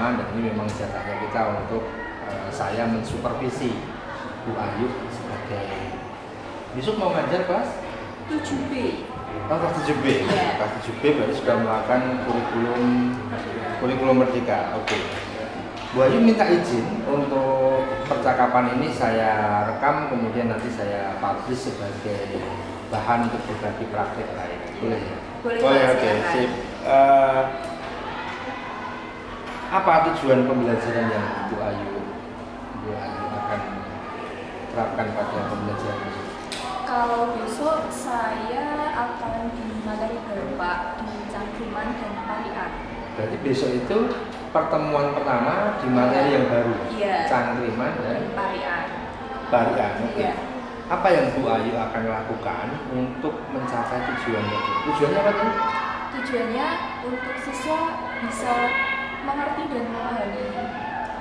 pertemuan dan ini memang jatahnya kita untuk saya mensupervisi Bu Ayu sebagai besok mau ngajar kelas 7B. Oh, kelas 7B. Yeah. Kelas 7B berarti sudah melakukan kurikulum merdeka. Oke. Bu Ayu minta izin untuk percakapan ini saya rekam kemudian nanti saya publish sebagai bahan untuk berbagi praktik lain. Boleh ya? Boleh, oke. Sip. Apa tujuan pembelajaran yang Bu Ayu akan terapkan pada pembelajaran ini? Kalau besok saya akan di materi baru Pak, di cangkriman dan parian. Berarti besok itu pertemuan pertama di materi yang baru, iya. Cangkriman dan parian. Parian. Oke. Iya. Apa yang Bu Ayu akan lakukan untuk mencapai tujuan itu? Tujuannya apa tuh? Tujuannya untuk siswa bisa mengerti dan memahami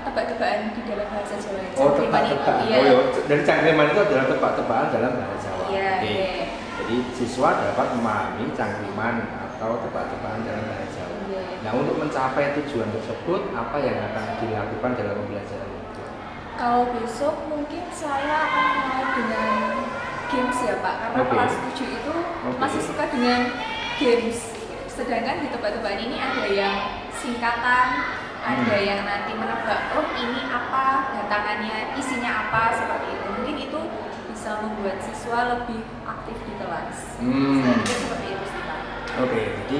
tebak-tebakan di dalam bahasa Jawa. Oh, tebak-tebakan. Iya. Oh, ya. Dari cangkriman itu adalah tebak-tebakan dalam bahasa Jawa. Iya. Oke. Iya. Jadi siswa dapat memahami cangkriman atau tebak-tebakan dalam bahasa Jawa. Iya. Nah, untuk mencapai tujuan tersebut, apa yang akan dilakukan dalam pembelajaran itu? Kalau besok mungkin saya akan mulai dengan games ya Pak, karena kelas 7 itu masih suka dengan games. Sedangkan di tebak-tebakan ini ada yang singkatan, ada yang nanti menebak, oh ini apa, datangannya, isinya apa, seperti itu. Mungkin itu bisa membuat siswa lebih aktif di kelas. Saya pikir seperti itu sih Pak. Oke, jadi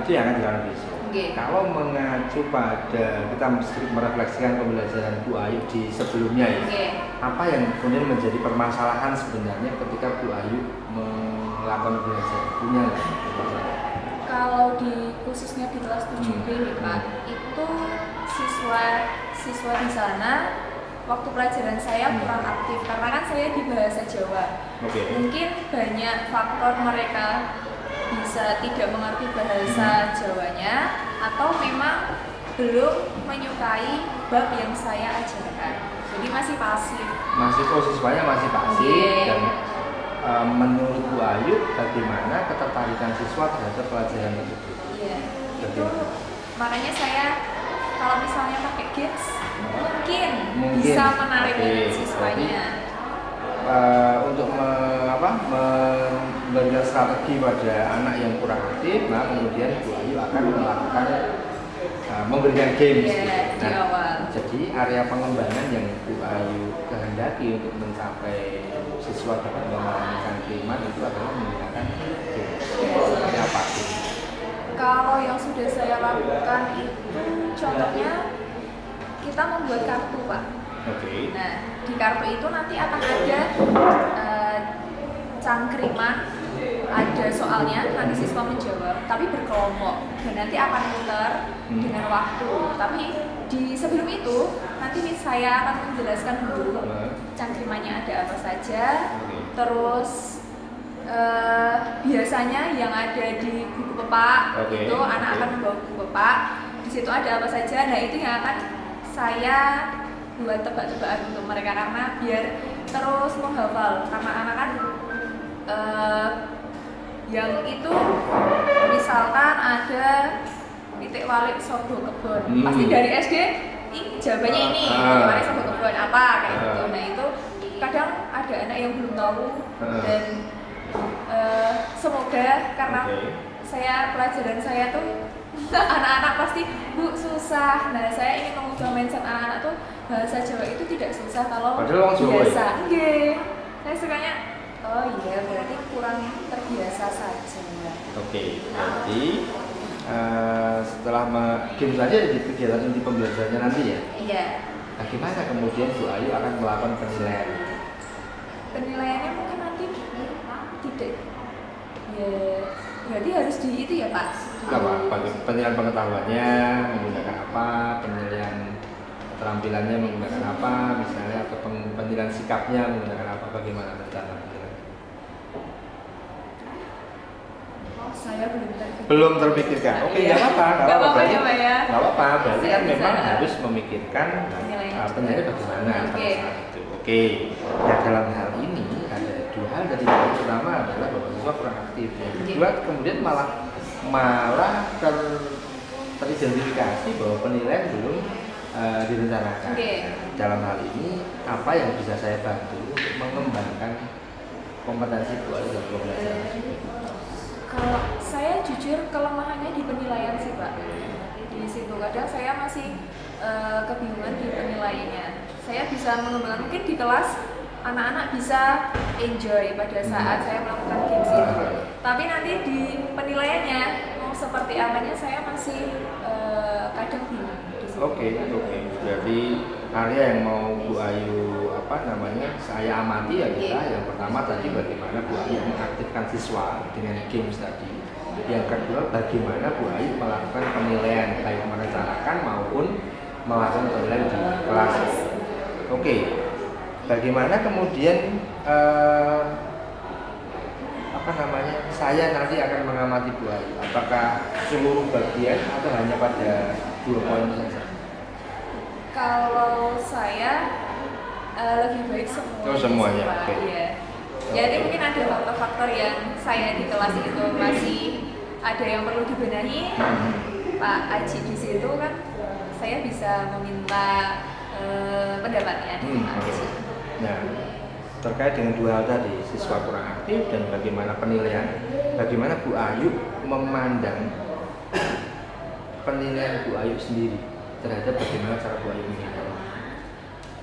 itu yang akan dilakukan besok. Kalau mengacu pada kita mesti merefleksikan pembelajaran Bu Ayu di sebelumnya ya, apa yang kemudian menjadi permasalahan sebenarnya ketika Bu Ayu melakukan pembelajaran punya Kalau khususnya di kelas 7B nih Pak, itu siswa di sana waktu pelajaran saya kurang aktif karena kan saya di bahasa Jawa. Mungkin banyak faktor mereka bisa tidak mengerti bahasa Jawanya atau memang belum menyukai bab yang saya ajarkan. Jadi masih pasif. Siswanya masih pasif dan menurut Bu Ayu bagaimana ketertarikan siswa terhadap pelajaran tersebut? Iya, itu makanya saya kalau misalnya pakai games mungkin bisa menarik minat siswanya. Untuk memberikan strategi pada anak yang kurang aktif, nah kemudian Bu Ayu akan melakukan memberikan games. Di awal. Jadi area pengembangan yang Bu Ayu kehendaki untuk mencapai siswa dapat memahami cangkriman itu adalah menggunakan games. Seperti apa? Kalau yang sudah saya lakukan itu contohnya kita membuat kartu Pak. Nah, di kartu itu nanti akan ada cangkriman, ada soalnya, nanti siswa menjawab, tapi berkelompok dan nanti akan muter dengan waktu. Tapi sebelum itu nanti saya akan menjelaskan dulu cangkrimannya ada apa saja, terus biasanya yang ada di buku pepak itu anak akan membawa buku pepak, di situ ada apa saja. Nah itu yang akan saya buat tebak-tebakan untuk mereka karena biar terus menghafal, karena anak kan yang itu misalkan ada titik balik sobo kebon, pasti dari SD jawabannya ini titik balik sobo kebon apa kayak gitu. Nah itu kadang ada anak yang belum tahu dan semoga karena pelajaran saya tuh anak-anak pasti Bu susah. Nah saya ingin mengubah mindset anak-anak tuh bahasa Jawa itu tidak susah kalau biasa. Saya sukanya oh iya berarti kurang terbiasa saja. Berarti setelah game saja di kegiatan inti pembelajarannya nanti ya? Iya. Nah, gimana kemudian Bu Ayu akan melakukan penilaian? Penilaiannya mungkin nanti tidak ya berarti harus di itu ya Pak? Apa? Penilaian pengetahuannya menggunakan apa? Penilaian keterampilannya menggunakan apa? Misalnya atau penilaian sikapnya menggunakan apa? Bagaimana rencana? Saya belum terpikirkan. Oke, nggak apa-apa. Nggak apa-apa. Berarti kan memang harus memikirkan penilaian bagaimana pada saat itu. Oke. Nah dalam hal ini ada dua hal dari yang pertama adalah bahwa siswa kurang aktif. Yang kedua kemudian malah teridentifikasi bahwa penilaian belum direncanakan. Dalam hal ini apa yang bisa saya bantu untuk mengembangkan kompetensi Bu Ayu dalam pembelajaran? Kalau saya jujur kelemahannya di penilaian sih Pak. Di situ kadang saya masih kebingungan di penilaiannya. Saya bisa mengembangkan mungkin di kelas anak-anak bisa enjoy pada saat saya melakukan games itu. Tapi nanti di penilaiannya mau seperti apanya saya masih kadang bingung. Oke. Jadi area yang mau Bu Ayu saya amati ya kita yang pertama tadi bagaimana Bu Ayu mengaktifkan siswa dengan games tadi. Yang kedua bagaimana Bu Ayu melakukan penilaian baik merencanakan maupun melakukan penilaian di kelas. Oke. Bagaimana kemudian saya nanti akan mengamati Bu Ayu, apakah seluruh bagian atau hanya pada 2 poin saja? Kalau saya lebih baik semua. Semuanya. Oke. Iya. Jadi mungkin ada faktor-faktor yang saya di kelas itu masih ada yang perlu dibenahi. Pak Aji di situ kan saya bisa meminta pendapatnya. Nah, terkait dengan 2 hal tadi, siswa kurang aktif dan bagaimana penilaian, bagaimana Bu Ayu memandang penilaian Bu Ayu sendiri terhadap bagaimana cara Bu Ayu menilai?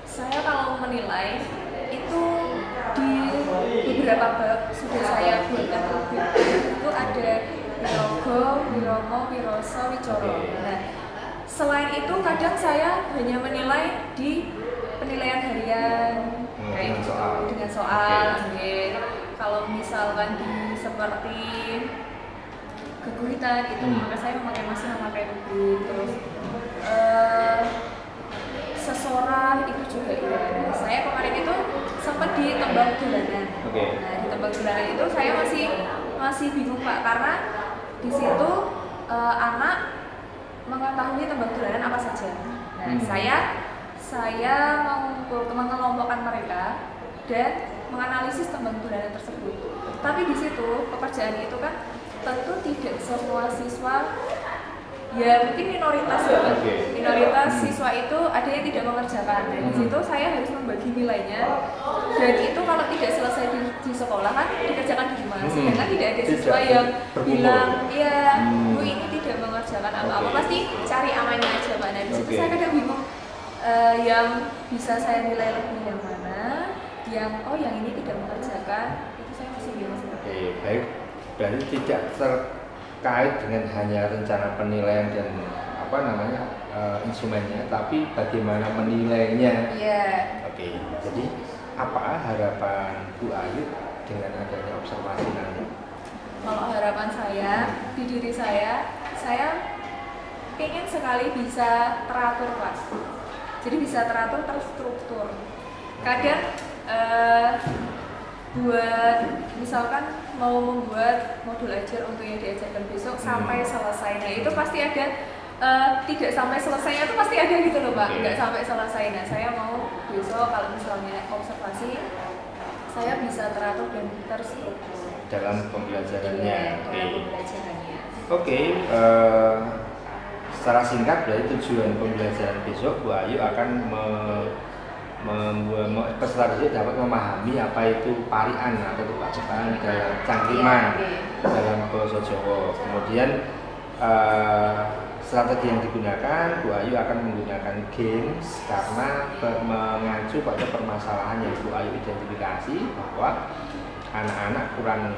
Saya kalau menilai itu di beberapa bab sudah saya buatkan itu ada Wirogo, Wiromo, Wiroso, Wicoro. Nah, selain itu kadang saya hanya menilai di penilaian harian kayak gitu dengan soal. Kalau misalkan di seperti keguhitan itu maka saya memakai buku, terus sesorah itu juga iya. Saya kemarin itu sempat di tembang dolanan. Nah, di tembang dolanan itu saya masih bingung Pak, karena di situ anak mengetahui tembang dolanan apa saja. Nah, saya mengelompokkan mereka dan menganalisis tembang dolanan tersebut. Tapi di situ pekerjaan itu kan tentu tidak semua siswa, ya mungkin minoritas ya, minoritas siswa itu ada yang tidak mengerjakan. Dan di situ saya harus membagi nilainya, dan itu kalau tidak selesai di sekolah kan dikerjakan di rumah. Sedangkan tidak ada siswa yang bilang, iya Bu ini tidak mengerjakan apa-apa, pasti cari amannya aja Pak. Nah di situ saya kadang bingung, yang bisa saya nilai lebih yang mana, yang ini tidak mengerjakan, itu saya masih bingung. Baik, berarti tidak terkait dengan hanya rencana penilaian dan instrumennya, tapi bagaimana menilainya. Jadi apa harapan Bu Ayu dengan adanya observasi nanti? Kalau harapan saya di diri saya ingin sekali bisa teratur Pak. Jadi bisa teratur, terstruktur. Kadang buat misalkan mau membuat modul ajar untuk yang diajarkan besok sampai selesai. Nah itu pasti ada tidak sampai selesainya itu pasti ada gitu loh Pak. Nggak sampai selesai. Nah saya mau besok kalau misalnya observasi saya bisa teratur dan terstruktur dalam pembelajarannya. Secara singkat berarti tujuan pembelajaran besok Bu Ayu akan peserta didik dapat memahami apa itu parian atau tebak-tebakan dalam cangkriman dalam basa Jawa. Kemudian strategi yang digunakan, Bu Ayu akan menggunakan games karena mengacu pada permasalahan yang Bu Ayu identifikasi bahwa anak-anak kurang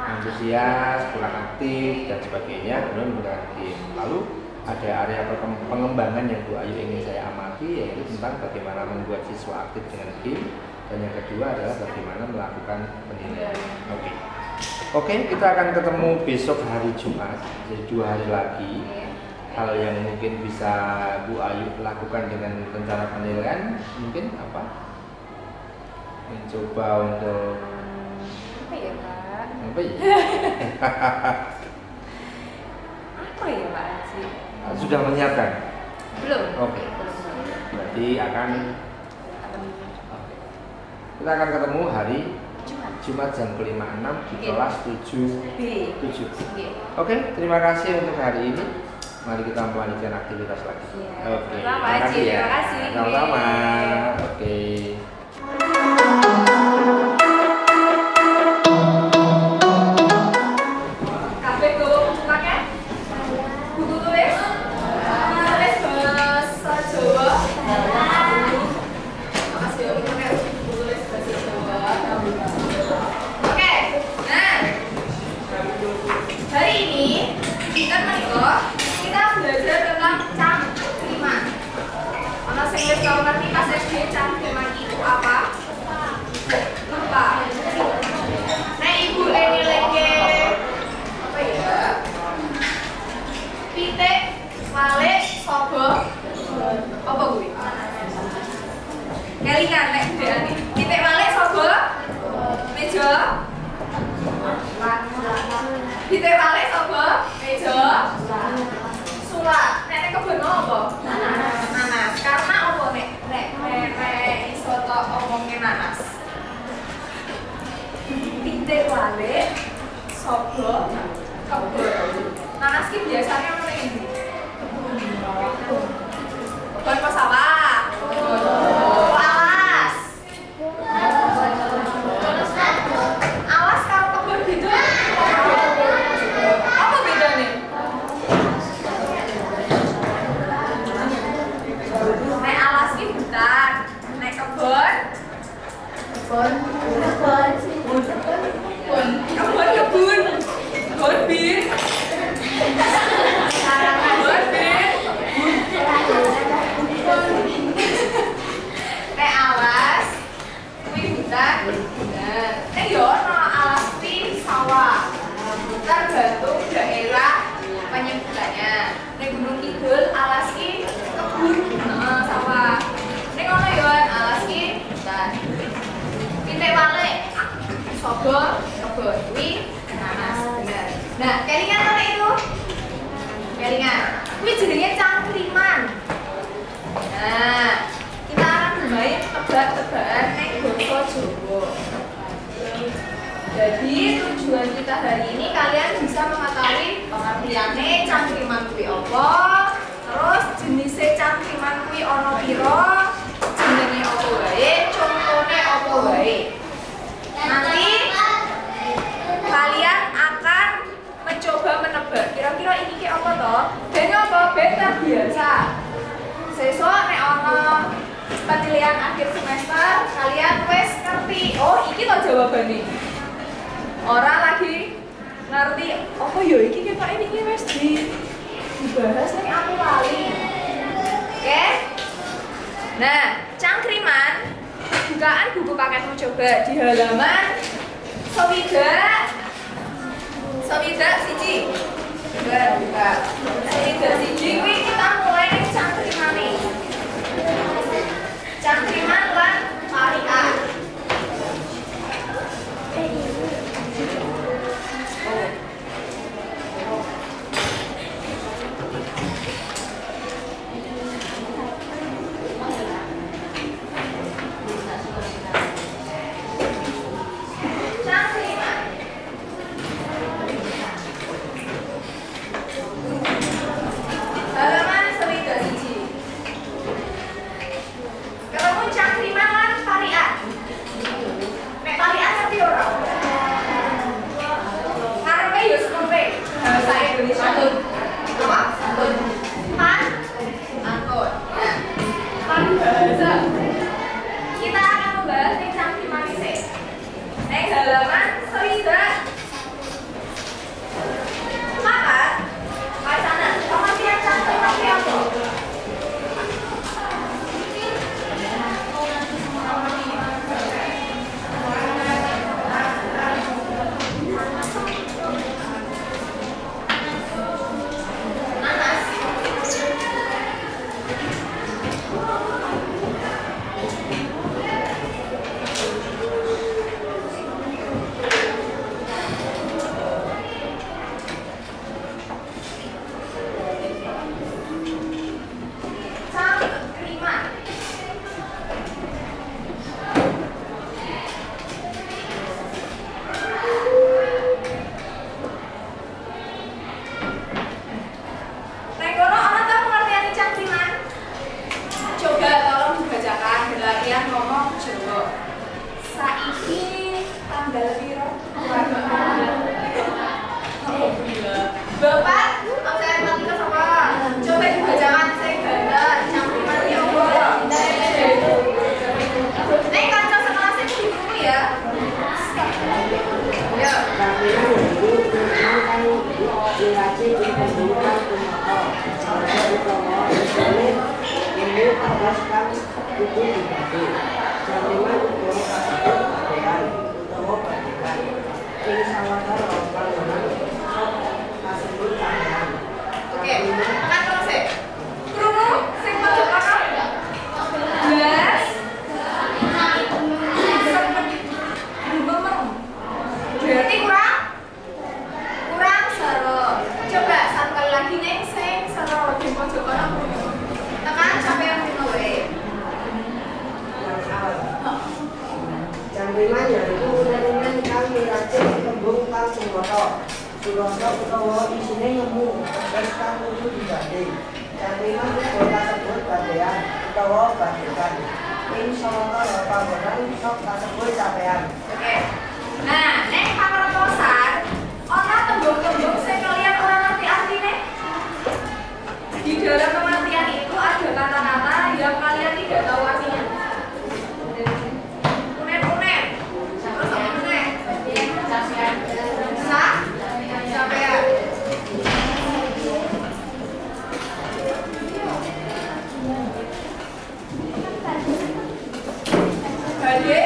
antusias, kurang aktif dan sebagainya, kemudian menggunakan game. Lalu ada area pengembangan yang Bu Ayu ingin saya amati, yaitu tentang bagaimana membuat siswa aktif dengan game, dan yang kedua adalah bagaimana melakukan penilaian. Oke, kita akan ketemu besok hari Jumat, jadi 2 hari lagi. Hal yang mungkin bisa Bu Ayu lakukan dengan rencana penilaian mungkin apa? Mencoba untuk apa ya Pak? Apa ya? Apa ya Pak Aji? Sudah menyiapkan? Belum. Berarti kita akan ketemu hari Jumat jam 5.06 di kelas 7B. Oke, terima kasih untuk hari ini. Mari kita melanjutkan aktivitas lagi. Oke. Terima kasih. Sama-sama. Oke. Kalau nanti pas SD cangkriman itu apa? Lupa. Nah ibu lenge apa ya? Pitik, wale, sobo, apa gue? Kelingan nek gedheane. Pitik, wale, sobo, meja. Pitik, wale, sobo, meja. Surat. Nek kebon apa? Nanas. Karena apa nek iso tok omongke nanas. Pitik, wale, sobo, kebon. Nanas ki biasanya ono ning ndi? Kebon apa sawah? Alas. Alas karo kebon beda. Apa bedane? Nek alas ki hutan, nek kebon bin. Nek alas kuwi hutan, bener. Nek yo ono alas kuwi sawah. Tergantung daerah penyebutannya. Nek Gunung Kidul alas ki kebun, sawah. Nek ono yo alas ki hutan. Pitik, wale, sobo, kebon kuwi nanas, bener. Nah, kelingan mana itu? Kelingan. Kuwi jenenge cangkriman. Nah, kita akan bermain tebak-tebakan nek basa Jawa. Jadi tujuan kita hari ini kalian bisa mengetahui pengertiane cangkriman kuwi apa, terus jenisnya cangkriman kuwi ana pira, jenenge apa wae, contone apa wae. Nanti kalian akan mencoba menebak kira-kira ini ki apa toh? Ben apa? Ben biasa. Sesuk nek ana penilaian akhir semester kalian wes ngerti. Oh, iki toh jawabane. Orang lagi ngerti apa ya iki ketok ini wes dibahas nek aku lali. Oke? Nah, cangkriman bukaan buku paketmu coba di halaman Sewidak siji. Buka. Sewidak siji kuwi kita mulai ning cangkrimane. Cangkriman lan parian. Halo. Teruskan itu dibagi. Jaminan untuk kasih bagian utawa bagikan. Ing sawetara panggonan kasebut sampeyan. Oke, tekan terus ya. Krungu sing pojok kanan. Yes. Berarti kurang sero. Coba satu kali lagi neng sing sero di pojok kanan. Tekan sampai yang lima wae. Jaminan yaitu unen-unen kang diracik tembung kang sumata. Surasa utawa isine nemu teges kang kudu dibanding. Jaminan uga kasebut bagian utawa bagikan. Ing sawetara panggonan sok kasebut sampeyan. Oke. Nah, neng pangertosan ana tembung-tembung sing kalian ora ngerti artine. Di dalam pengertian itu ada kata-kata yang kalian tidak tahu artinya. Unen-unen. Terus unen. Sa? Sampean. Bade.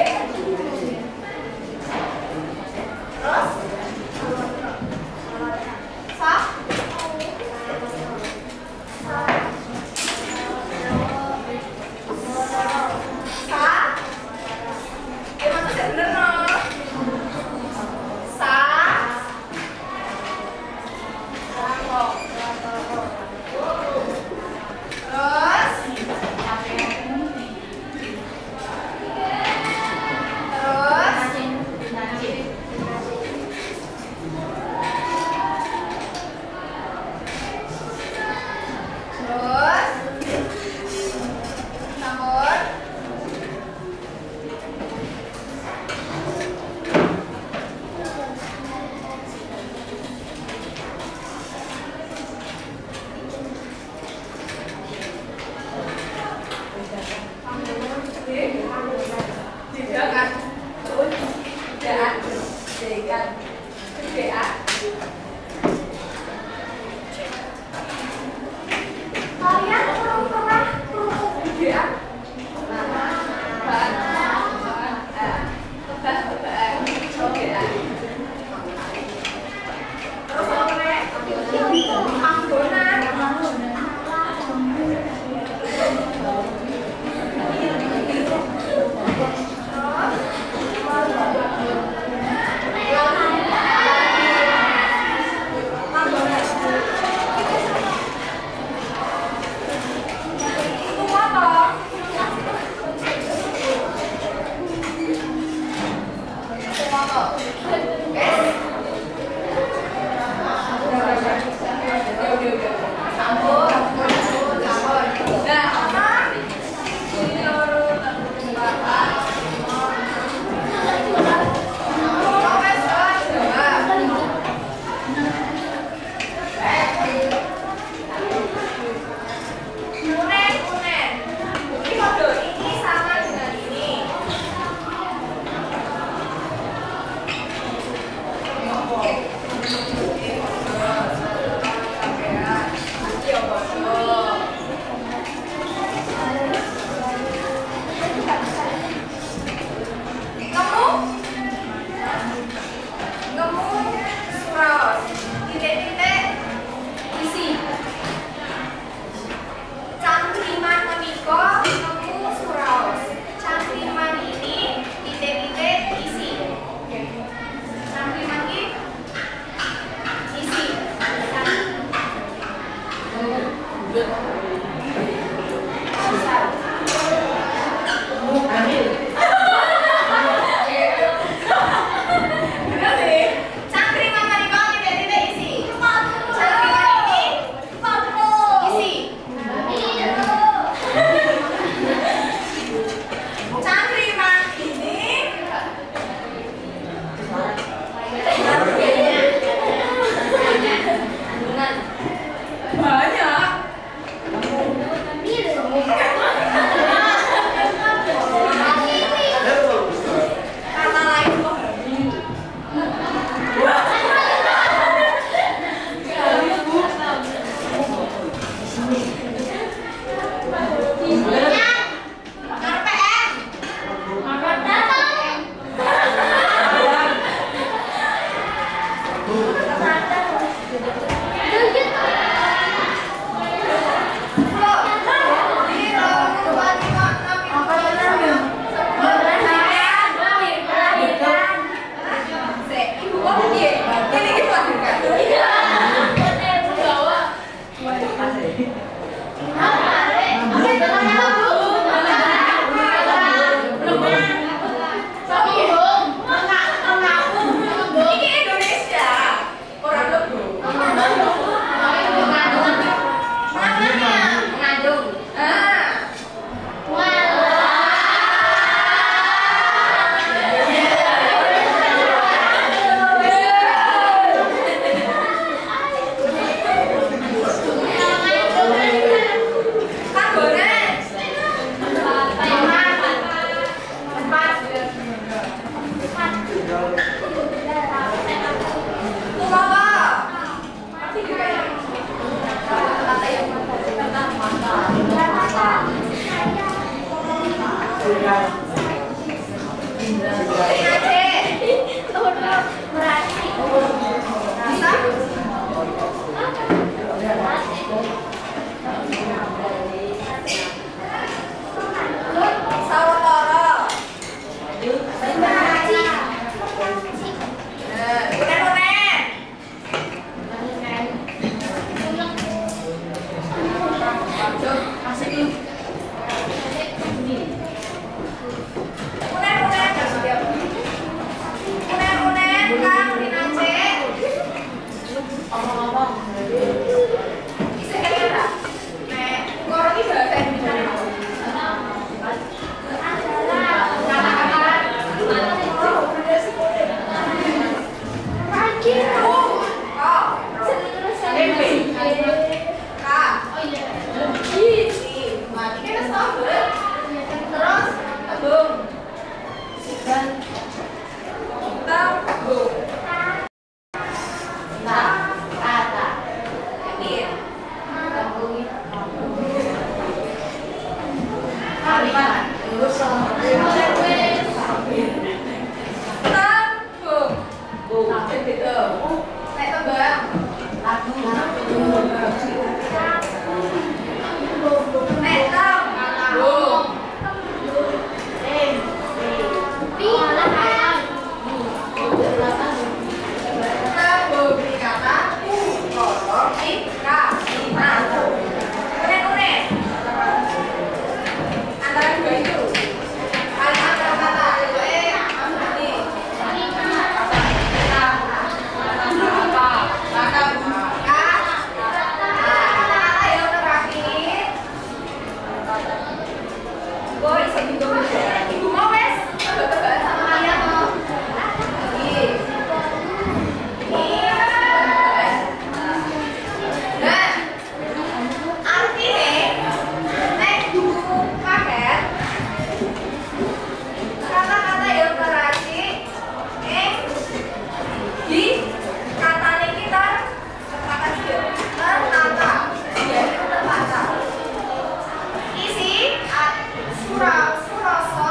Surasa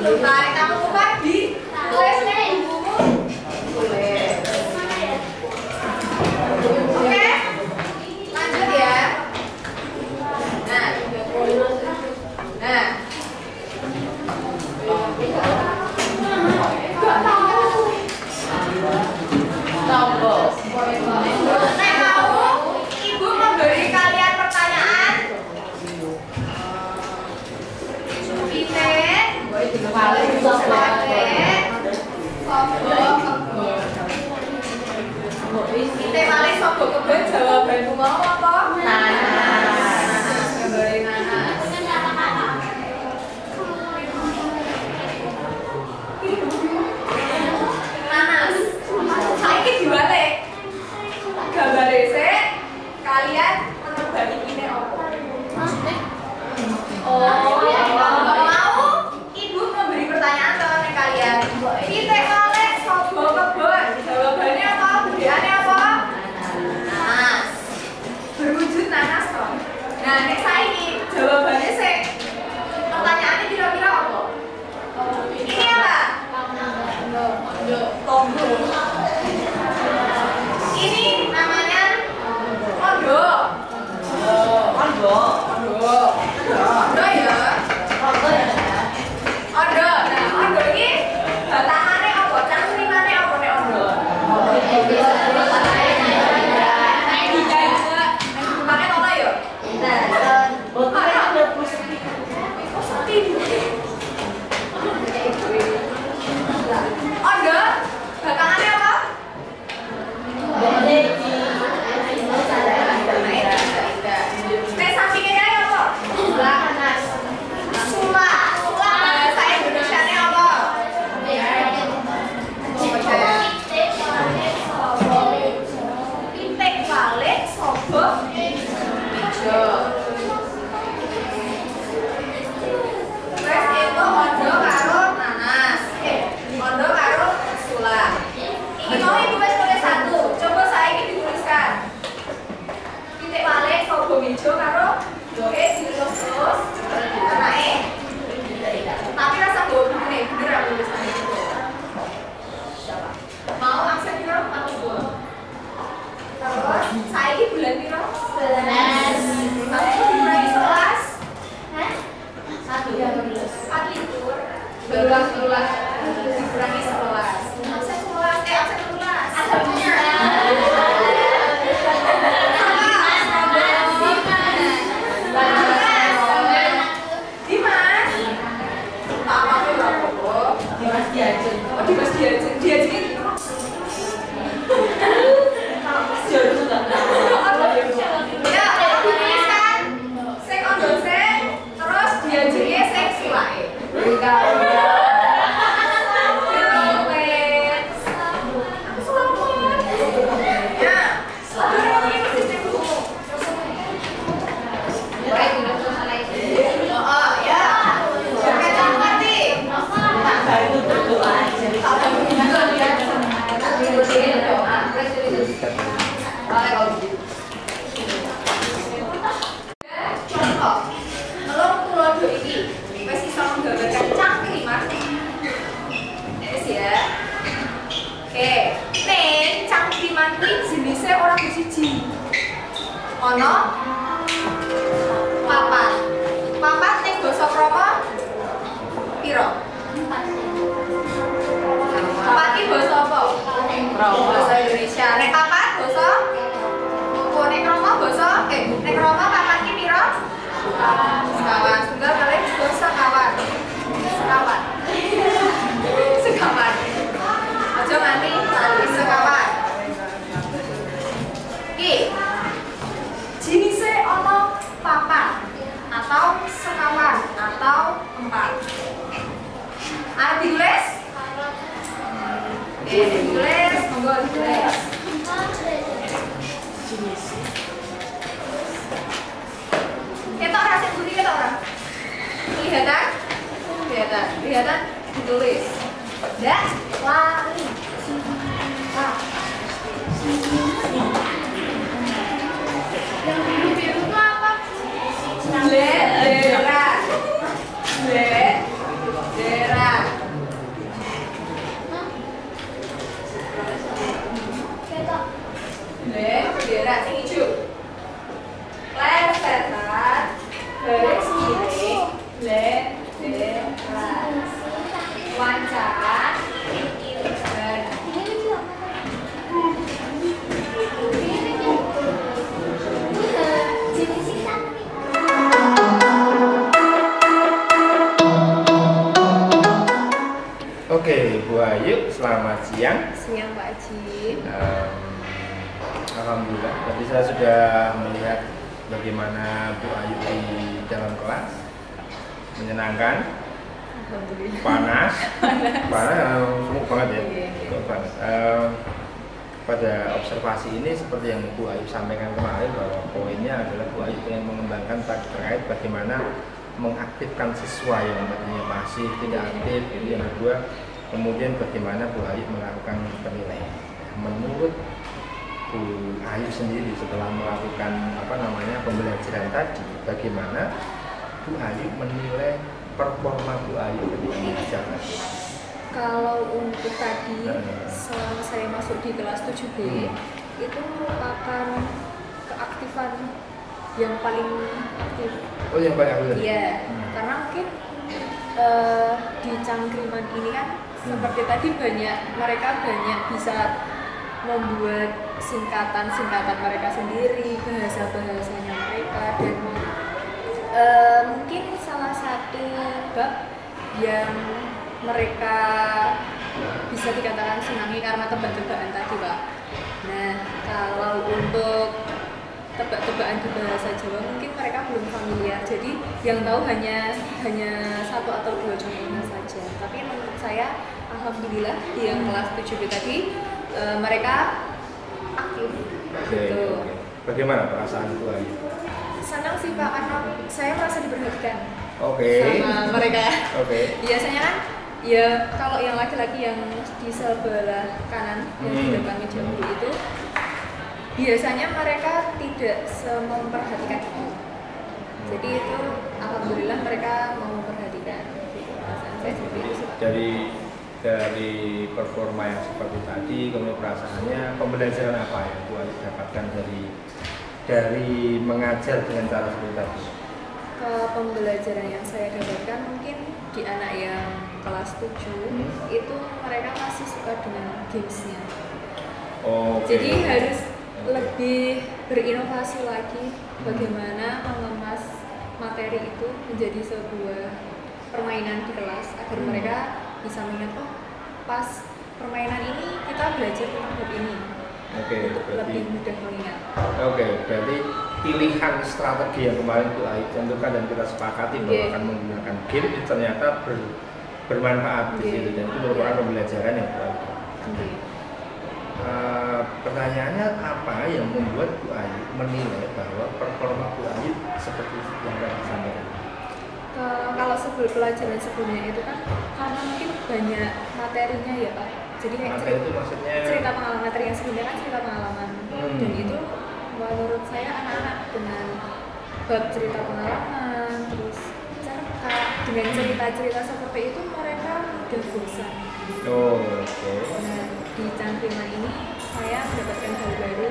Tarik kamu umpan di tulisnya ibumu. Tulis. Oke, lanjut ya. Nah, ibu memberi kalian pertanyaan. Kita paling sobo kebun jawabanmu mau apa? Nanas. Memberi nanas. Nanas. Saiki diwalik. Gambare sik kalian menerbani ini apa? Maksudnya? Mau ibu memberi pertanyaan ke kalian. Kita paling sobo kebun. Jawabannya apa? Budiannya apa? Nanas. Berwujud nanas toh. Nah, nek saiki jawabannya sih. Pertanyaannya kira-kira apa? Ini apa? Tondo. Ini namanya ondo. Ondo ya. Ondo. Nah, ondo ini batangannya apa? Cangkrimannya apa nek ondo? Ondo, batangannya apa? Nek sampingnya apa? Sula. Bahasa Indonesianya apa? Pitik balik sobo ijo. Terus itu ondo karo nanas. Ondo karo sula. Ini mau ibu wis tulis satu. Coba saya ini dituliskan. Pitik balik sobo ijo karo joe ditulis terus. Naik. Tapi rasa bohong nih, bener aku tulisannya itu. Mau aksen piro atau bohong? Terus saya ini bulan piro? 11. Satu dikurangi 11. Hah? 4 libur. 12 dikurangi 11. Absen 11. Absen 12. Ada punya. Dimas Diajeng ya, dituliskan sing ondo sik, terus diajenge sing sulake. Jenisnya orang siji. Ono papat. Papat ning basa Krama piro? Papat iki basa apa? Basa Indonesia. Nek papat basa nek Krama basa nek Krama papat iki piro? Sekawan. Tunggal kali basa kawan. Sekawan. Sekawan. Aja nganti sekawan. Jenisnya ono papat atau sekawan atau 4. Ada ditulis? Oke, ditulis, monggo ditulis. Jenis. Ketok rasik budi ketok ora? Kelihatan? Kelihatan ditulis. Ndak lali. Yang biru-biru itu apa? Bendera. Bu Ayu, selamat siang. Siang Pak Haji. Alhamdulillah, tadi saya sudah melihat bagaimana Bu Ayu di dalam kelas. Menyenangkan. Alhamdulillah. Panas, sumuk banget ya. Sumuk banget. Pada observasi ini seperti yang Bu Ayu sampaikan kemarin bahwa poinnya adalah Bu Ayu ingin mengembangkan terkait bagaimana mengaktifkan siswa yang tadinya masih tidak aktif. Jadi yang kedua, kemudian bagaimana Bu Ayu melakukan penilaian. Menurut Bu Ayu sendiri setelah melakukan pembelajaran tadi, bagaimana Bu Ayu menilai performa Bu Ayu ketika mengajar tadi? Kalau untuk tadi, selama saya masuk di kelas 7B, itu merupakan keaktifan yang paling aktif. Oh, yang paling aktif? Iya, karena mungkin di cangkriman ini kan seperti tadi mereka banyak bisa membuat singkatan mereka sendiri, bahasa-bahasanya mereka, dan mungkin salah satu bab yang mereka bisa dikatakan senangi karena tebak-tebakan tadi, Pak. Nah, kalau untuk tebak-tebakan di bahasa Jawa mungkin mereka belum familiar, jadi yang tahu hanya satu atau dua contohnya saja. Tapi menurut saya, alhamdulillah di yang kelas 7B tadi mereka aktif. Gitu. Bagaimana perasaan Bu Ayu? Senang sih Pak, karena saya merasa diperhatikan sama mereka. Biasanya kan ya kalau yang laki-laki yang di sebelah kanan yang di depan meja guru itu biasanya mereka tidak memperhatikan itu. Jadi itu alhamdulillah mereka mau memperhatikan. Saya seperti itu sih, Pak. Dari performa yang seperti tadi, kemudian perasaannya, pembelajaran apa yang Bu Ayu dapatkan dari mengajar dengan cara seperti tadi? Pembelajaran yang saya dapatkan mungkin di anak yang kelas 7 itu mereka masih suka dengan gamesnya. Jadi harus lebih berinovasi lagi bagaimana mengemas materi itu menjadi sebuah permainan di kelas agar mereka bisa mengingat, oh pas permainan ini kita belajar tentang hal ini. Untuk lebih mudah mengingat. Berarti pilihan strategi yang kemarin Bu Ayu tentukan dan kita sepakati bahwa akan menggunakan game itu ternyata bermanfaat di situ, dan itu merupakan pembelajaran yang baik. Pertanyaannya, apa yang membuat Bu Ayu menilai bahwa performa Bu Ayu seperti yang tadi disampaikan? Kalau pelajaran sebelumnya itu kan karena mungkin banyak materinya ya Pak. Jadi kayak cerita pengalaman, materi yang sebelumnya kan cerita pengalaman, dan itu menurut saya anak-anak dengan bab cerita pengalaman terus dengan cerita-cerita seperti itu mereka mudah bosan. Nah, di cangkriman ini saya mendapatkan hal baru.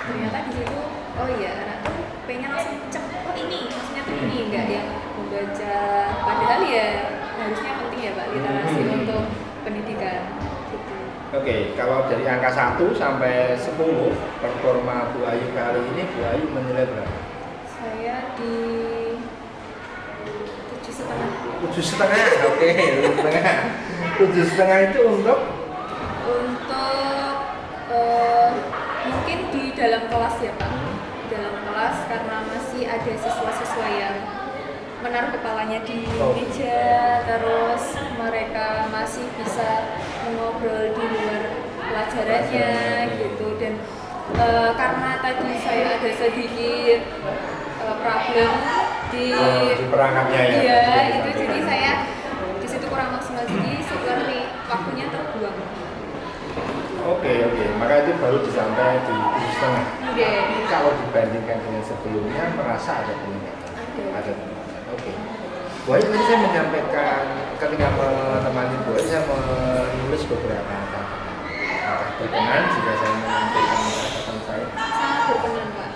Ternyata di situ, oh iya, anak tuh pengen langsung cepet, oh ini maksudnya tuh ini, enggak yang membaca, padahal ya harusnya penting ya Pak literasi untuk pendidikan. Kalau dari angka 1 sampai 10 performa Bu Ayu kali ini, Bu Ayu menilai berapa? Saya di 7,5. 7,5, 7,5 itu untuk mungkin di dalam kelas ya Pak. Dalam kelas karena masih ada siswa-siswa yang menaruh kepalanya di meja, terus mereka masih bisa mengobrol di luar pelajarannya gitu, dan karena tadi saya ada sedikit problem di perangkatnya itu jadi saya di situ kurang maksimal, jadi seperti waktunya terbuang. Maka itu baru disampai di 7,5. Kalau dibandingkan dengan sebelumnya merasa ada peningkatan. Bu Ayu tadi saya menyampaikan ketika menemani Bu Ayu, saya menulis beberapa kata. Berkenan jika saya menyampaikan kata-kata saya? Sangat berkenan Pak.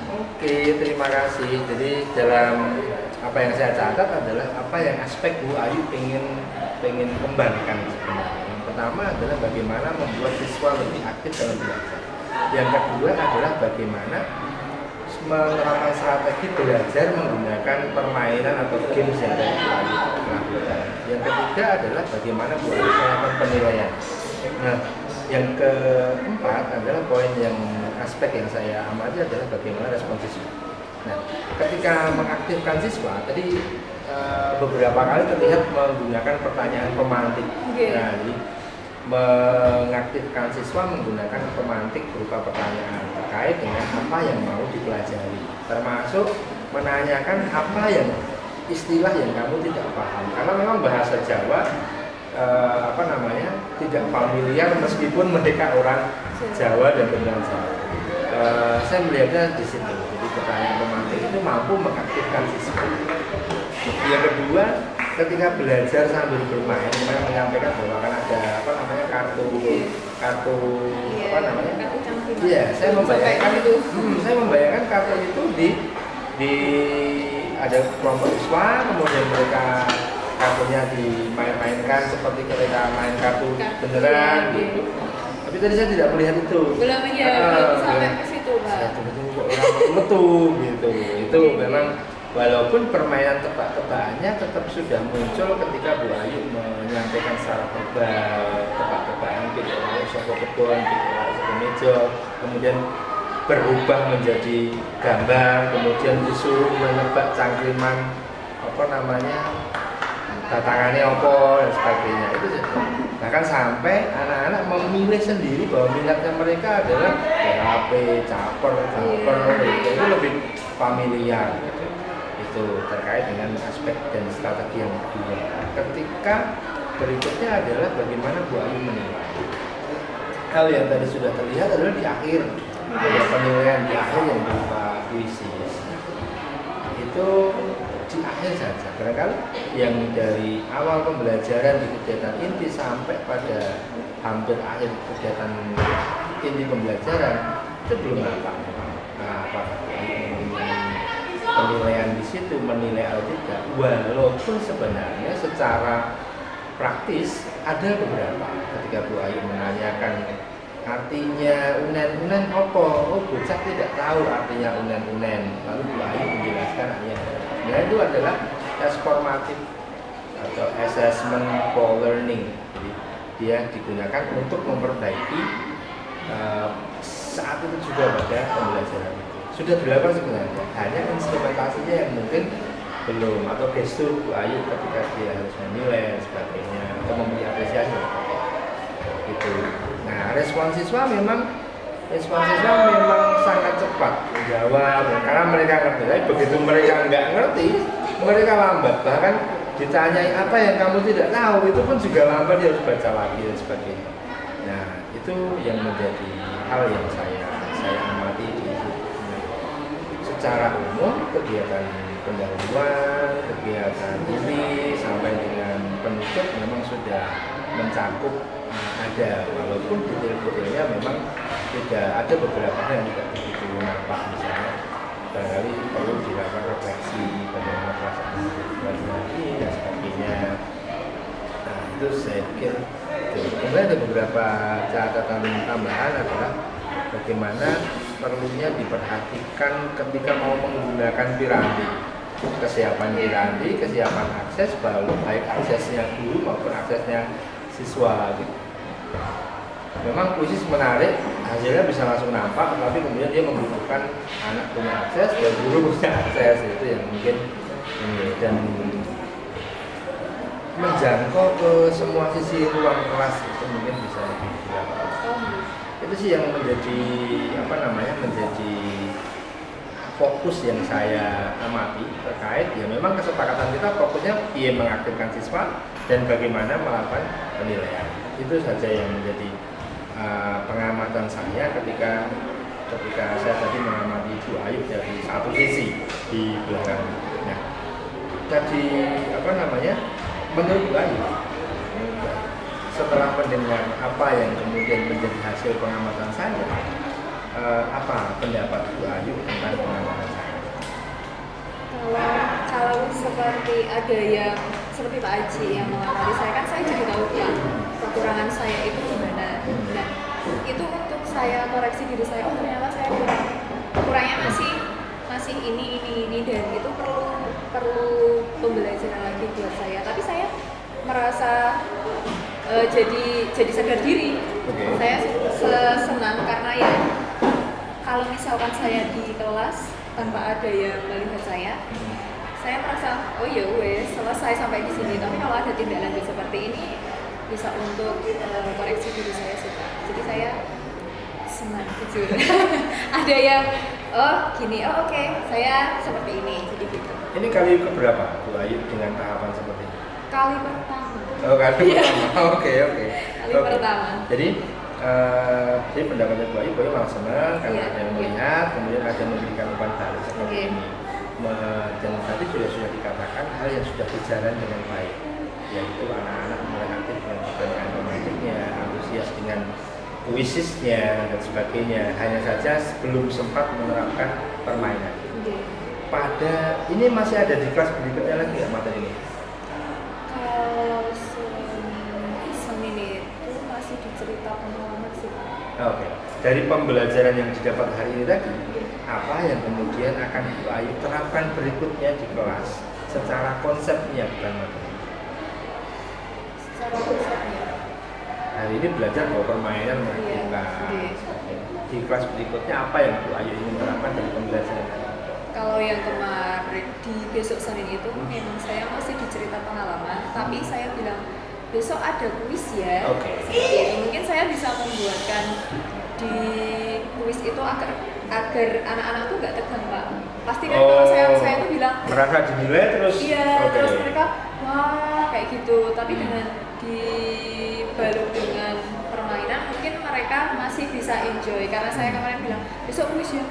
Terima kasih. Jadi dalam apa yang saya catat adalah apa yang aspek Bu Ayu pengen kembangkan sebenarnya. Yang pertama adalah bagaimana membuat siswa lebih aktif dalam belajar. Yang kedua adalah bagaimana menerapkan strategi belajar menggunakan permainan atau games yang tadi Bu Ayu lakukan. Yang ketiga adalah bagaimana Bu Ayu melakukan penilaian. Nah, yang keempat adalah poin yang aspek yang saya amati adalah bagaimana respon siswa. Nah, ketika mengaktifkan siswa, tadi beberapa kali terlihat menggunakan pertanyaan pemantik. Nah, jadi mengaktifkan siswa menggunakan pemantik berupa pertanyaan terkait dengan apa yang mau dipelajari, termasuk menanyakan apa yang istilah yang kamu tidak paham, karena memang bahasa Jawa tidak familiar meskipun mereka orang Jawa dan benar Jawa. Saya melihatnya di situ. Jadi pertanyaan pemantik itu mampu mengaktifkan siswa. Yang kedua, ketika belajar sambil bermain, saya menyampaikan bahwa akan ada kartu Iya, saya membayangkan kartu itu di ada kelompok siswa, kemudian mereka kartunya dimain-mainkan seperti ketika main kartu beneran gitu. Tapi tadi saya tidak melihat itu. Belum sampai ke situ, Pak. Metu gitu. Itu memang walaupun permainan tebak-tebakannya tetap sudah muncul ketika Bu Ayu menyampaikan secara verbal tebak-tebakan gitu, soko kebon, gitu, soko meja, kemudian berubah menjadi gambar, kemudian disuruh menebak cangkriman datangannya apa dan sebagainya. Itu bahkan sampai anak-anak memilih sendiri bahwa minatnya mereka adalah PHP, caper itu lebih familiar gitu. Itu terkait dengan aspek dan strategi yang kedua. Ketika berikutnya adalah bagaimana Bu Ayu menilai. Hal yang tadi sudah terlihat adalah di akhir, ada penilaian di akhir yang berupa puisi. Itu di akhir saja. Barangkali yang dari awal pembelajaran di kegiatan inti sampai pada hampir akhir kegiatan inti pembelajaran itu belum nampak. Apakah penilaian di situ menilai atau tidak? Walaupun sebenarnya secara praktis ada beberapa. Ketika Bu Ayu menanyakan artinya unen apa? Oh, bocah tidak tahu artinya unen. Lalu Bu Ayu menjelaskan artinya. Nah, itu adalah tes formatif atau assessment for learning. Jadi dia digunakan untuk memperbaiki saat itu juga pada pembelajaran itu. Sudah dilakukan sebenarnya, hanya instrumentasinya yang mungkin belum, atau gestur Bu Ayu ketika dia harus menilai dan sebagainya atau memberi apresiasi gitu. Nah, respon siswa memang sangat cepat menjawab karena mereka ngerti. Tapi begitu mereka nggak ngerti, mereka lambat. Bahkan ditanyai apa yang kamu tidak tahu, itu pun juga lambat, dia harus baca lagi dan sebagainya. Nah, itu yang menjadi hal yang saya amati di situ. Secara umum kegiatan pendahuluan, kegiatan ini sampai dengan penutup memang sudah mencakup ada, walaupun detail-detailnya memang tidak ada beberapa hal yang tidak begitu nampak, misalnya barangkali perlu dilakukan refleksi bagaimana perasaan lagi dan sebagainya. Nah, itu saya pikir kemudian ada beberapa catatan tambahan adalah bagaimana perlunya diperhatikan ketika mau menggunakan piranti, kesiapan piranti, kesiapan akses, baik aksesnya guru maupun aksesnya siswa gitu. Memang puisi menarik, hasilnya bisa langsung nampak, tapi kemudian dia membutuhkan anak punya akses dan guru punya akses, itu yang mungkin ini, dan menjangkau ke semua sisi ruang kelas itu mungkin bisa lebih dilakukan. Itu sih yang menjadi menjadi fokus yang saya amati terkait ya memang kesepakatan kita fokusnya mengaktifkan siswa dan bagaimana melakukan penilaian. Itu saja yang menjadi pengamatan saya ketika saya tadi mengamati Bu Ayu dari satu sisi di belakang. Nah, tadi menurut Bu Ayu setelah mendengar apa yang kemudian menjadi hasil pengamatan saya, apa pendapat Bu Ayu tentang pengamatan saya? Kalau seperti ada yang seperti Pak Aji yang mengamati saya, kan saya jadi tahu ya kekurangan saya itu gimana. Dan itu untuk saya koreksi diri saya, oh ternyata saya kurangnya masih ini dan itu perlu pembelajaran lagi buat saya. Tapi saya merasa jadi sadar diri. Saya senang karena ya kalau misalkan saya di kelas tanpa ada yang melihat saya merasa oh ya wes selesai sampai di sini. Tapi kalau ada tindak lanjut seperti ini bisa untuk koreksi diri saya sih Pak. Jadi saya senang jujur. Ada yang gini, oke, saya seperti ini, jadi gitu. Ini kali keberapa Bu Ayu dengan tahapan seperti ini? Kali pertama. Oh, kali pertama. Oke. Kali pertama. Jadi pendapatnya Bu Ayu malah senang karena ada yang melihat, kemudian ada yang memberikan umpan balik seperti ini. Dan tadi sudah dikatakan hal yang sudah berjalan dengan baik, yaitu anak-anak mulai aktif dengan pertanyaan romantiknya, antusias dengan puisisnya dan sebagainya. Hanya saja belum sempat menerapkan permainan. Pada ini masih ada di kelas berikutnya lagi nggak materi ini? Kalau seni itu masih diceritakan pengalaman sih. Oke. Dari pembelajaran yang didapat hari ini tadi, apa yang kemudian akan Bu Ayu terapkan berikutnya di kelas secara konsepnya bukan materi? Secara konsepnya. Hari ini belajar bahwa permainan menakjubkan. Di kelas berikutnya apa yang Bu Ayu ingin terapkan dari pembelajaran? Kalau yang kemarin di besok Senin itu memang saya masih dicerita pengalaman, tapi saya bilang besok ada kuis ya. Seperti itu. Mungkin saya bisa membuatkan di kuis itu agar anak-anak tuh nggak tegang Pak. Pasti kan kalau saya tuh bilang merasa dinilai terus. Iya, terus mereka wah kayak gitu. Tapi dengan dibalut dengan permainan mungkin mereka masih bisa enjoy. Karena saya kemarin bilang besok kuis ya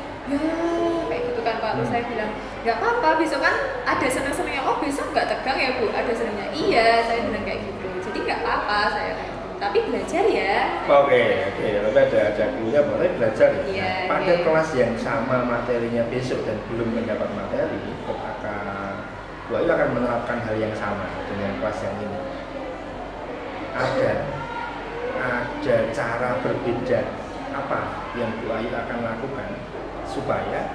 kayak gitu kan Pak. Terus saya bilang nggak apa-apa, besok kan ada senang-senangnya. Oh besok nggak tegang ya Bu, ada senangnya. Iya, saya bilang kayak gitu. Jadi nggak apa-apa saya kayak gitu. Tapi belajar ya. Oke. Lalu ada clue-nya boleh belajar ya. Iya, pada kelas yang sama materinya besok dan belum mendapat materi, Bu Ayu akan menerapkan hal yang sama dengan kelas yang ini. Ada cara berbeda apa yang Bu Ayu akan lakukan supaya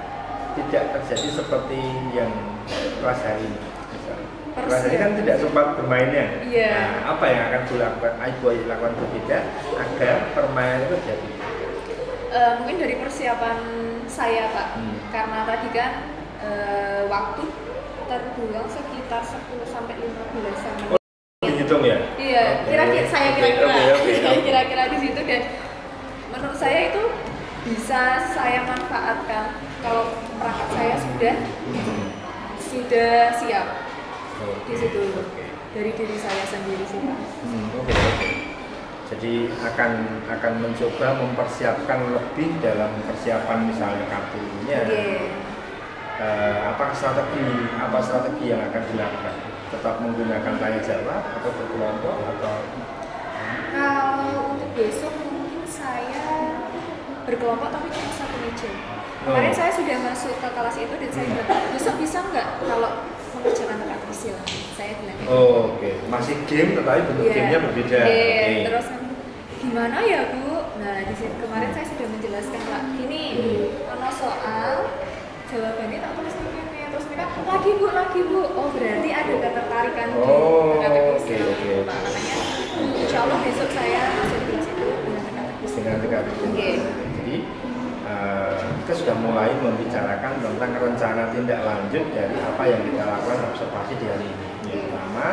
tidak terjadi seperti yang kelas hari ini. Kelas ini kan tidak sempat bermainnya. Nah, apa yang akan Bu Ayu lakukan berbeda agar permainan itu terjadi? Mungkin dari persiapan saya Pak, karena tadi kan waktu terbuang sekitar 10 sampai 15 menit. Dihitung ya? Iya, kira-kira di situ, dan menurut saya itu bisa saya manfaatkan kalau perangkat saya sudah siap di situ dari diri saya sendiri sih Pak. Jadi akan mencoba mempersiapkan lebih dalam persiapan misalnya kartunya. Apa strategi yang akan dilakukan? Tetap menggunakan tanya jawab atau berkelompok atau? Kalau untuk besok mungkin saya berkelompok tapi cuma satu meja. Kemarin saya sudah masuk ke kelas itu dan saya bilang besok bisa nggak kalau mengerjakan teka kecil? Saya bilang Oke. Masih game tetapi bentuk gamenya berbeda. Terus gimana ya Bu? Nah di sini kemarin saya sudah menjelaskan Pak. Ini kalau soal jawabannya tak tulis ini, terus mereka lagi bu. Oh berarti ada ketertarikan di teka kecil. Pak makanya insya Allah besok saya masuk kelas itu dengan teka kecil. Jadi kita sudah mulai membicarakan tentang rencana tindak lanjut dari apa yang kita lakukan observasi di hari ini. Yang pertama,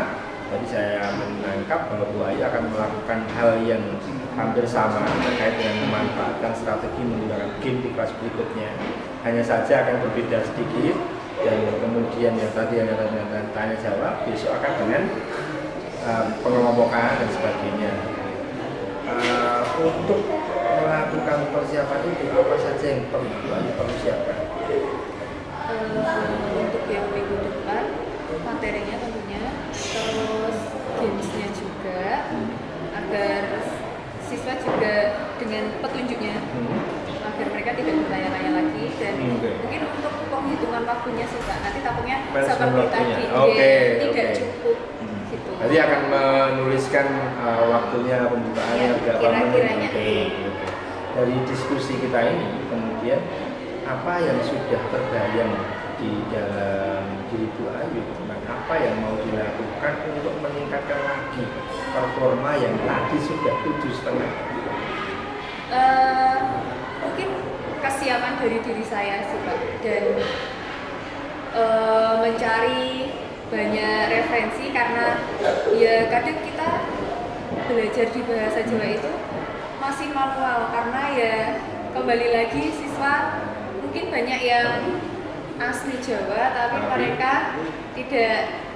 tadi saya menangkap bahwa Bu Ayu akan melakukan hal yang hampir sama terkait dengan memanfaatkan strategi menggunakan game di kelas berikutnya. Hanya saja akan berbeda sedikit, dan kemudian yang tadi hanya tanya jawab, besok akan dengan pengelompokan dan sebagainya. Untuk melakukan persiapan itu apa saja yang perlu siapkan? Untuk yang minggu depan materinya tentunya, terus gamesnya juga, agar siswa juga dengan petunjuknya agar mereka tidak bertanya-tanya lagi, dan mungkin untuk penghitungan waktunya sih Pak, nanti takutnya seperti tadi tidak cukup gitu. Nanti akan menuliskan waktunya pembukaannya berapa menit. Dari diskusi kita ini kemudian apa yang sudah terbayang di dalam diri Bu Ayu, apa yang mau dilakukan untuk meningkatkan lagi performa yang tadi sudah 7,5? Mungkin kesiapan dari diri saya sih Pak, dan mencari banyak referensi, karena ya kadang kita belajar di bahasa Jawa itu masih manual, karena ya kembali lagi siswa mungkin banyak yang asli Jawa tapi mereka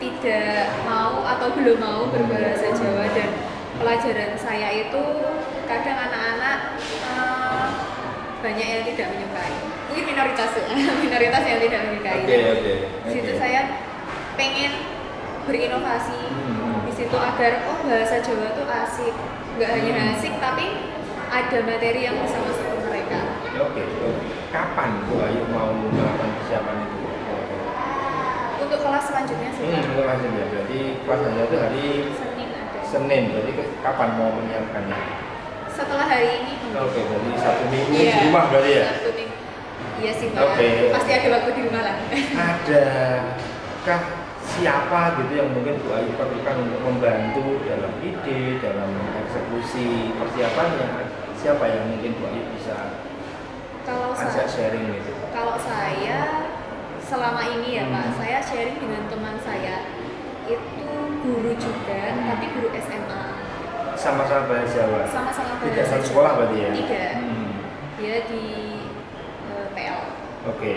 tidak mau atau belum mau berbahasa Jawa, dan pelajaran saya itu kadang anak-anak banyak yang tidak menyukai, mungkin minoritas yang tidak menyukai. Situ saya pengen berinovasi di situ agar bahasa Jawa itu asik, nggak hanya asik tapi ada materi yang bisa masuk ke mereka. Kapan Bu Ayu mau melakukan persiapan itu? Untuk kelas selanjutnya sih. Untuk kelas selanjutnya, berarti kelas selanjutnya itu hari Senin ada. Senin, berarti kapan mau menyiapkannya? Setelah hari ini. Berarti 1 minggu di rumah berarti ya? 1 minggu. Iya sih Pak. Pasti ada waktu di rumah lah. Adakah siapa gitu yang mungkin Bu Ayu perlukan untuk membantu dalam ide, dalam eksekusi persiapannya? Siapa yang mungkin Bu Ayu bisa ajak sharing gitu? Kalau saya selama ini ya Pak, saya sharing dengan teman saya itu guru juga, tapi guru SMA. Sama-sama bahasa Jawa? Sama-sama bahasa Jawa. Tidak satu sekolah berarti ya? Tidak. Dia di PL. Oke.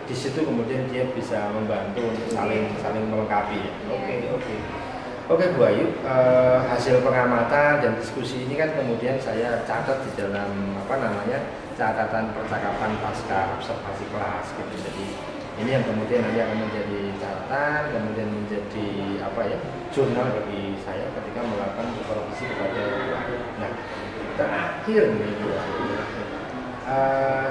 Di situ kemudian dia bisa membantu untuk saling melengkapi. Oke Bu Ayu, hasil pengamatan dan diskusi ini kan kemudian saya catat di dalam catatan percakapan pasca observasi kelas gitu. Jadi ini yang kemudian nanti akan menjadi catatan, kemudian menjadi jurnal bagi saya ketika melakukan supervisi kepada Bu Ayu. Nah, terakhir nih Bu Ayu,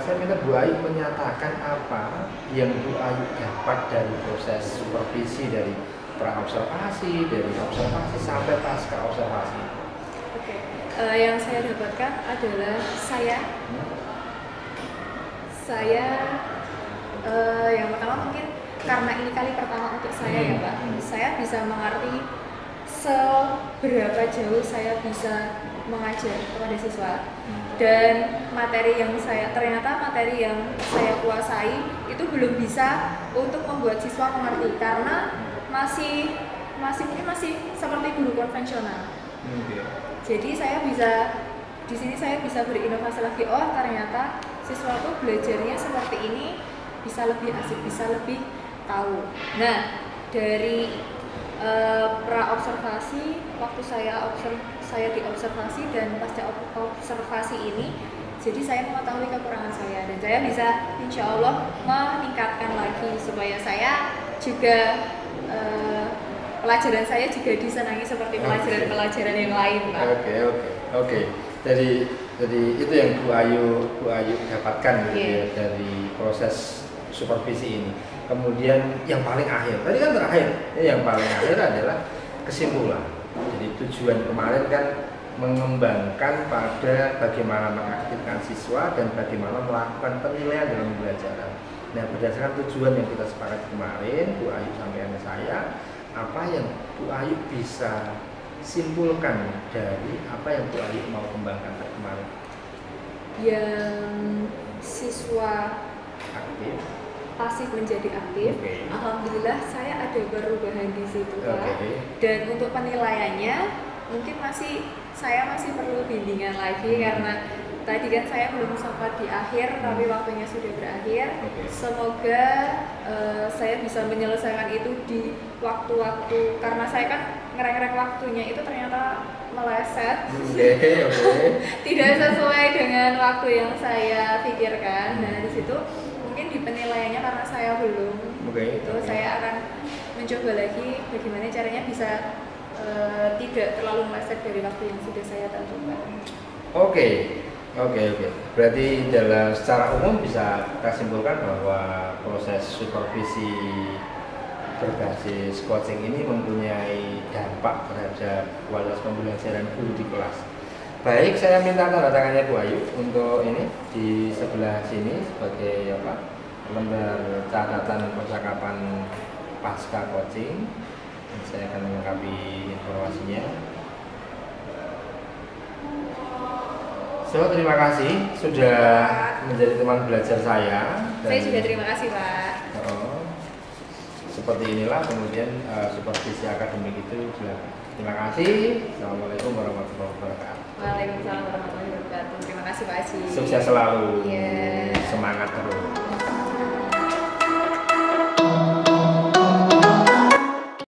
saya minta Bu Ayu menyatakan apa yang Bu Ayu dapat dari proses supervisi, dari pra-observasi, dari observasi sampai pasca observasi. Yang saya dapatkan adalah yang pertama mungkin karena ini kali pertama untuk saya ya Pak, saya bisa mengerti seberapa jauh saya bisa mengajar kepada siswa, dan materi yang saya kuasai itu belum bisa untuk membuat siswa mengerti, karena masih seperti guru konvensional. Jadi saya di sini saya bisa berinovasi lagi. Ternyata siswa tuh belajarnya seperti ini, bisa lebih asik, bisa lebih tahu. Nah, dari pra-observasi, waktu saya diobservasi dan pasca observasi ini, jadi saya mengetahui kekurangan saya, dan saya bisa insya Allah meningkatkan lagi supaya saya juga pelajaran saya juga disenangi seperti pelajaran-pelajaran yang lain Pak. Oke. Jadi itu yang Bu Ayu dapatkan gitu ya, dari proses supervisi ini. Kemudian yang paling akhir, tadi kan terakhir, yang paling akhir adalah kesimpulan. Jadi tujuan kemarin kan mengembangkan pada bagaimana mengaktifkan siswa dan bagaimana melakukan penilaian dalam pembelajaran. Nah, berdasarkan tujuan yang kita sepakati kemarin, Bu Ayu sampaikan ke saya, apa yang Bu Ayu bisa simpulkan dari apa yang Bu Ayu mau kembangkan kemarin? Yang siswa aktif, pasif menjadi aktif. Alhamdulillah saya ada perubahan di situ Pak. Dan untuk penilaiannya mungkin saya masih perlu bimbingan lagi, karena tadi kan saya belum sempat di akhir, tapi waktunya sudah berakhir. Semoga saya bisa menyelesaikan itu di waktu-waktu, karena saya kan ngerek-ngerek waktunya itu ternyata meleset. Tidak sesuai dengan waktu yang saya pikirkan. Nah, di situ mungkin di penilaiannya karena saya belum, saya akan mencoba lagi bagaimana caranya bisa tidak terlalu meleset dari waktu yang sudah saya tentukan. Oke. Berarti secara umum bisa kita simpulkan bahwa proses supervisi berbasis coaching ini mempunyai dampak terhadap kualitas pembelajaran guru di kelas. Baik, saya minta tanda tangannya Bu Ayu untuk ini di sebelah sini sebagai lembar catatan percakapan pasca coaching. Saya akan melengkapi informasinya. So, terima kasih sudah menjadi teman belajar saya. Saya juga terima kasih, Pak. Seperti inilah kemudian supervisi akademik itu dilakukan. Terima kasih. Assalamualaikum warahmatullahi wabarakatuh. Waalaikumsalam warahmatullahi wabarakatuh. Terima kasih Pak Haji. Sukses selalu. Yeah. Semangat terus.